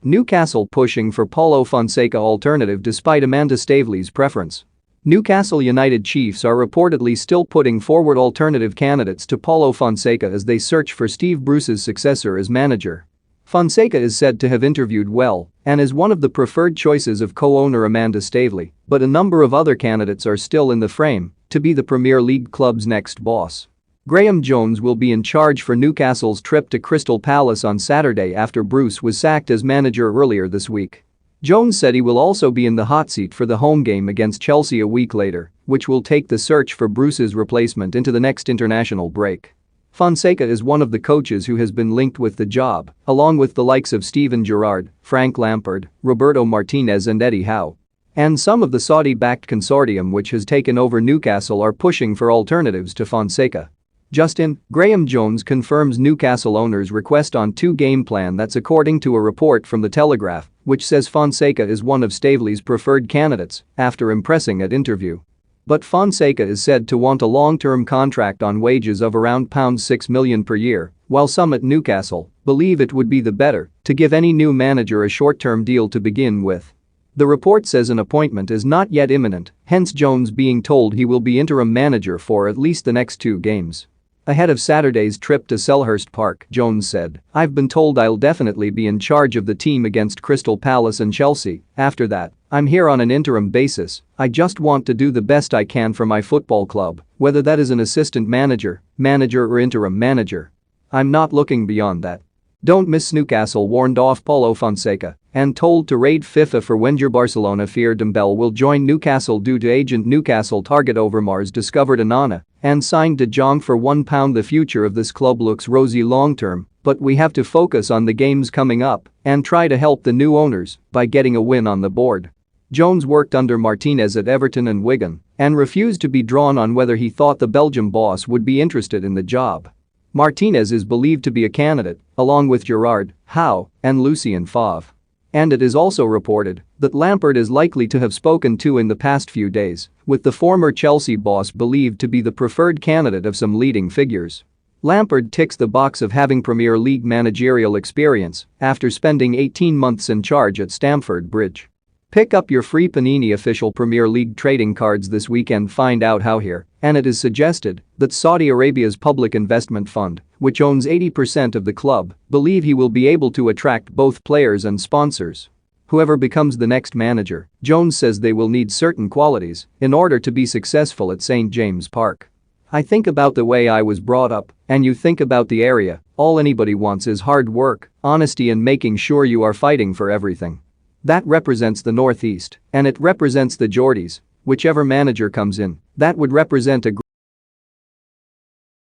Newcastle pushing for Paulo Fonseca alternative despite Amanda Staveley's preference. Newcastle United Chiefs are reportedly still putting forward alternative candidates to Paulo Fonseca as they search for Steve Bruce's successor as manager. Fonseca is said to have interviewed well and is one of the preferred choices of co-owner Amanda Staveley, but a number of other candidates are still in the frame to be the Premier League club's next boss. Graham Jones will be in charge for Newcastle's trip to Crystal Palace on Saturday after Bruce was sacked as manager earlier this week. Jones said he will also be in the hot seat for the home game against Chelsea a week later, which will take the search for Bruce's replacement into the next international break. Fonseca is one of the coaches who has been linked with the job, along with the likes of Steven Gerrard, Frank Lampard, Roberto Martinez and Eddie Howe. And some of the Saudi-backed consortium which has taken over Newcastle are pushing for alternatives to Fonseca. Justin, Graham Jones confirms Newcastle owners' request on two-game plan. That's according to a report from The Telegraph, which says Fonseca is one of Staveley's preferred candidates after impressing at interview. But Fonseca is said to want a long-term contract on wages of around £6 million per year, while some at Newcastle believe it would be the better to give any new manager a short-term deal to begin with. The report says an appointment is not yet imminent, hence Jones being told he will be interim manager for at least the next two games. Ahead of Saturday's trip to Selhurst Park, Jones said, "I've been told I'll definitely be in charge of the team against Crystal Palace and Chelsea. After that, I'm here on an interim basis. I just want to do the best I can for my football club, whether that is an assistant manager or interim manager. I'm not looking beyond that." Don't miss Newcastle warned off Paulo Fonseca and told to raid FIFA for Wenger. Barcelona fear Dembele will join Newcastle due to agent. Newcastle target Overmars discovered Onana and signed De Jong for £1. The future of this club looks rosy long-term, but we have to focus on the games coming up and try to help the new owners by getting a win on the board. Jones worked under Martinez at Everton and Wigan and refused to be drawn on whether he thought the Belgian boss would be interested in the job. Martinez is believed to be a candidate, along with Gerrard, Howe, and Lucien Favre. And it is also reported that Lampard is likely to have spoken to in the past few days, with the former Chelsea boss believed to be the preferred candidate of some leading figures. Lampard ticks the box of having Premier League managerial experience after spending 18 months in charge at Stamford Bridge. Pick up your free Panini official Premier League trading cards this weekend. Find out how here, and it is suggested that Saudi Arabia's public investment fund, which owns 80% of the club, believe he will be able to attract both players and sponsors. Whoever becomes the next manager, Jones says they will need certain qualities in order to be successful at St. James Park. "I think about the way I was brought up, and you think about the area. All anybody wants is hard work, honesty and making sure you are fighting for everything. That represents the Northeast, and it represents the Geordies. Whichever manager comes in, that would represent a